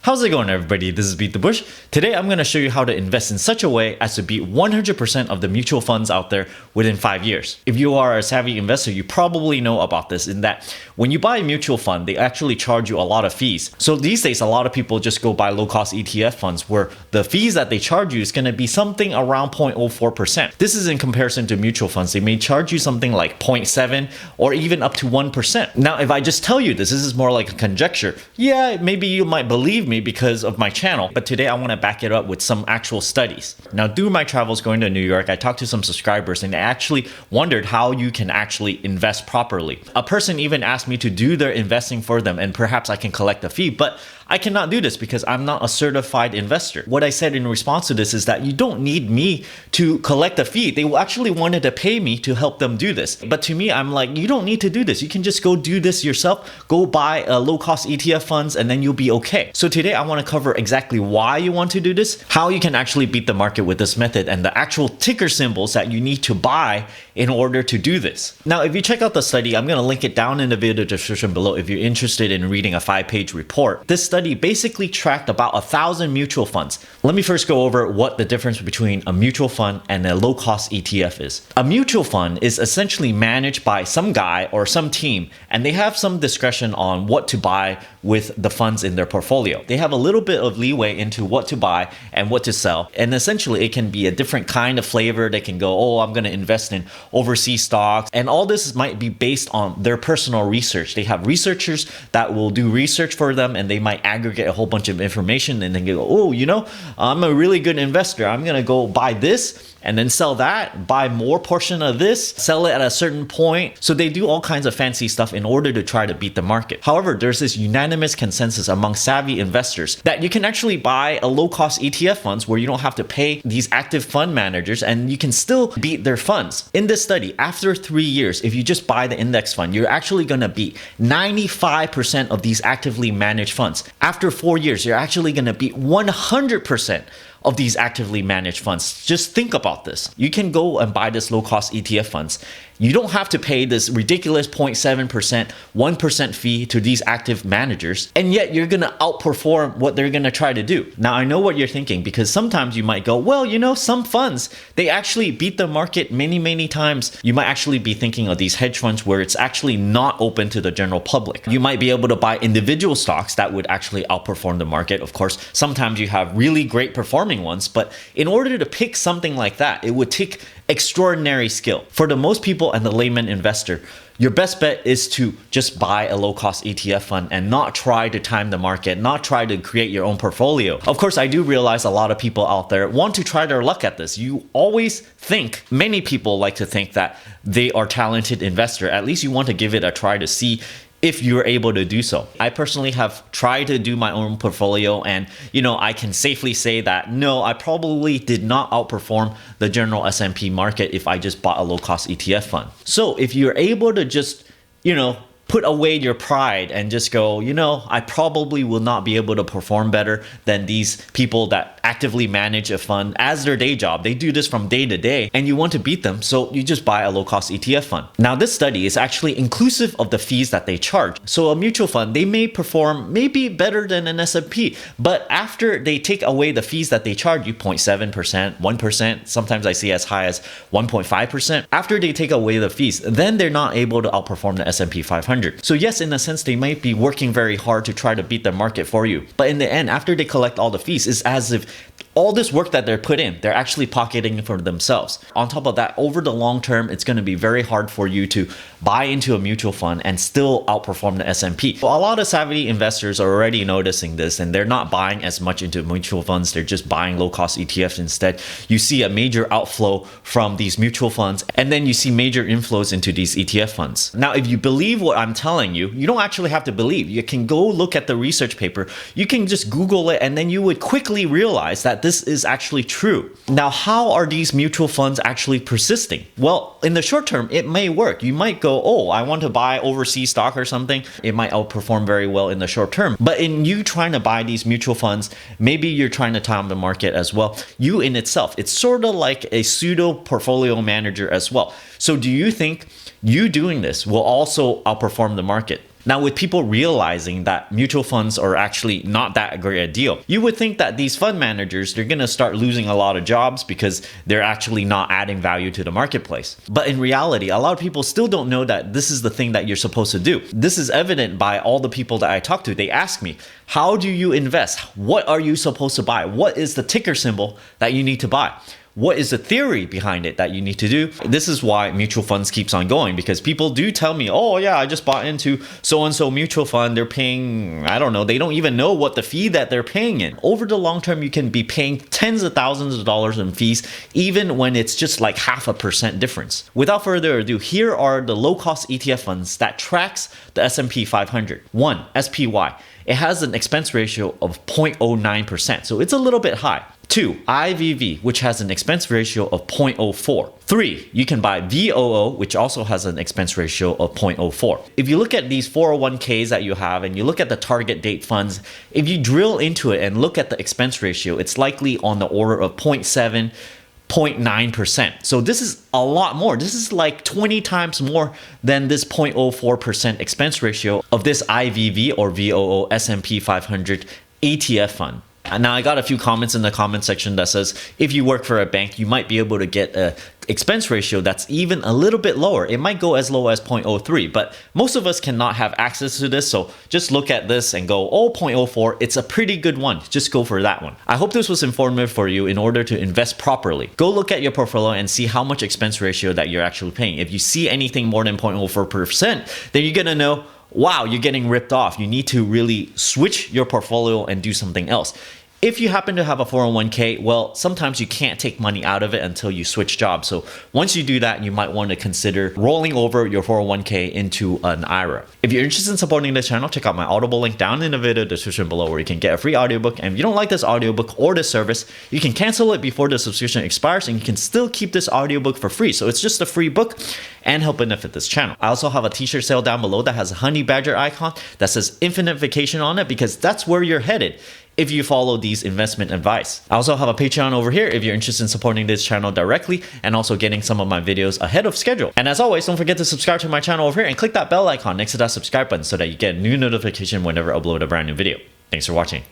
How's it going, everybody? This is Beat the Bush. Today I'm going to show you how to invest in such a way as to beat 100% of the mutual funds out there within 5 years. If you are a savvy investor, you probably know about this, in that when you buy a mutual fund, they actually charge you a lot of fees. So these days, a lot of people just go buy low-cost ETF funds where the fees that they charge you is going to be something around 0.04%. This is in comparison to mutual funds. They may charge you something like 0.7 or even up to 1%. Now, if I just tell you this is more like a conjecture. Yeah, maybe you might believe me because of my channel, but today I want to back it up with some actual studies. Now, through my travels going to New York, I talked to some subscribers and they actually wondered how you can actually invest properly. A person even asked me to do their investing for them and perhaps I can collect a fee, but I cannot do this because I'm not a certified investor. What I said in response to this is that you don't need me to collect a fee. They actually wanted to pay me to help them do this. But to me, I'm like, you don't need to do this. You can just go do this yourself. Go buy low-cost ETF funds and then you'll be okay. So today I want to cover exactly why you want to do this, how you can actually beat the market with this method, and the actual ticker symbols that you need to buy in order to do this. Now, if you check out the study, I'm going to link it down in the video description below if you're interested in reading a 5-page report. This study basically tracked about 1,000 mutual funds. Let me first go over what the difference between a mutual fund and a low-cost ETF is. A mutual fund is essentially managed by some guy or some team, and they have some discretion on what to buy with the funds in their portfolio. They have a little bit of leeway into what to buy and what to sell, and essentially it can be a different kind of flavor. They can go, oh, I'm going to invest in overseas stocks, and all this might be based on their personal research. They have researchers that will do research for them, and they might aggregate a whole bunch of information and then go, oh, you know, I'm a really good investor. I'm going to go buy this and then sell that, buy more portion of this, sell it at a certain point. So they do all kinds of fancy stuff in order to try to beat the market. However, there's this unanimous consensus among savvy investors that you can actually buy a low-cost ETF funds where you don't have to pay these active fund managers and you can still beat their funds. In this study, after 3 years, if you just buy the index fund, you're actually going to beat 95% of these actively managed funds. After 4 years, you're actually going to beat 100% of these actively managed funds. Just think about this. You can go and buy this low-cost ETF funds. You don't have to pay this ridiculous 0.7%, 1% fee to these active managers, and yet you're gonna outperform what they're gonna try to do. Now, I know what you're thinking, because sometimes you might go, well, you know, some funds, they actually beat the market many times. You might actually be thinking of these hedge funds where it's actually not open to the general public. You might be able to buy individual stocks that would actually outperform the market. Of course, sometimes you have really great performing ones, but in order to pick something like that, it would take extraordinary skill. For the most people and the layman investor, your best bet is to just buy a low-cost ETF fund and not try to time the market, not try to create your own portfolio. Of course, I do realize a lot of people out there want to try their luck at this. You always think, many people like to think that they are a talented investor. At least you want to give it a try to see if you're able to do so. I personally have tried to do my own portfolio, and you know, I can safely say that no, I probably did not outperform the general S&P market if I just bought a low-cost ETF fund. So if you're able to just, you know, put away your pride and just go, you know, I probably will not be able to perform better than these people that actively manage a fund as their day job. They do this from day to day, and you want to beat them, so you just buy a low-cost ETF fund. Now, this study is actually inclusive of the fees that they charge. So a mutual fund, they may perform maybe better than an S&P, but after they take away the fees that they charge you, 0.7%, 1%, sometimes I see as high as 1.5%. After they take away the fees, then they're not able to outperform the S&P 500. So yes, in a sense, they might be working very hard to try to beat the market for you. But in the end, after they collect all the fees, it's as if all this work that they're put in, they're actually pocketing it for themselves. On top of that, over the long term, it's going to be very hard for you to buy into a mutual fund and still outperform the S&P. So a lot of savvy investors are already noticing this, and they're not buying as much into mutual funds. They're just buying low-cost ETFs instead. You see a major outflow from these mutual funds, and then you see major inflows into these ETF funds. Now, if you believe what I'm telling you, you don't actually have to believe. You can go look at the research paper. You can just Google it, and then you would quickly realize that this is actually true. Now, how are these mutual funds actually persisting? Well, in the short term, it may work. You might go, oh, I want to buy overseas stock or something. It might outperform very well in the short term. But in you trying to buy these mutual funds, maybe you're trying to time the market as well. You in itself, it's sort of like a pseudo portfolio manager as well. So do you think you doing this will also outperform the market? Now, with people realizing that mutual funds are actually not that great a deal, you would think that these fund managers, they're going to start losing a lot of jobs because they're actually not adding value to the marketplace. But in reality, a lot of people still don't know that this is the thing that you're supposed to do. This is evident by all the people that I talk to. They ask me, how do you invest? What are you supposed to buy? What is the ticker symbol that you need to buy? What is the theory behind it that you need to do? This is why mutual funds keeps on going, because people do tell me, oh yeah, I just bought into so-and-so mutual fund. They're paying, I don't know, they don't even know what the fee that they're paying in. Over the long term, you can be paying tens of thousands of dollars in fees, even when it's just like 0.5% difference. Without further ado, here are the low-cost ETF funds that tracks the S&P 500. 1, SPY. It has an expense ratio of 0.09%, so it's a little bit high. 2, IVV, which has an expense ratio of 0.04. 3, you can buy VOO, which also has an expense ratio of 0.04. If you look at these 401ks that you have and you look at the target date funds, if you drill into it and look at the expense ratio, it's likely on the order of 0.7, 0.9%. So this is a lot more. This is like 20 times more than this 0.04% expense ratio of this IVV or VOO S&P 500 ETF fund. And now I got a few comments in the comment section that says, if you work for a bank, you might be able to get a expense ratio that's even a little bit lower. It might go as low as 0.03, but most of us cannot have access to this. So just look at this and go, oh, 0.04, it's a pretty good one. Just go for that one. I hope this was informative for you in order to invest properly. Go look at your portfolio and see how much expense ratio that you're actually paying. If you see anything more than 0.04%, then you're gonna know, wow, you're getting ripped off. You need to really switch your portfolio and do something else. If you happen to have a 401k, well, sometimes you can't take money out of it until you switch jobs. So once you do that, you might want to consider rolling over your 401k into an IRA. If you're interested in supporting this channel, check out my Audible link down in the video description below where you can get a free audiobook. And if you don't like this audiobook or this service, you can cancel it before the subscription expires and you can still keep this audiobook for free. So it's just a free book and help benefit this channel. I also have a t-shirt sale down below that has a honey badger icon that says infinite vacation on it, because that's where you're headed if you follow these investment advice. I also have a Patreon over here if you're interested in supporting this channel directly and also getting some of my videos ahead of schedule. And as always, don't forget to subscribe to my channel over here and click that bell icon next to that subscribe button so that you get a new notification whenever I upload a brand new video. Thanks for watching.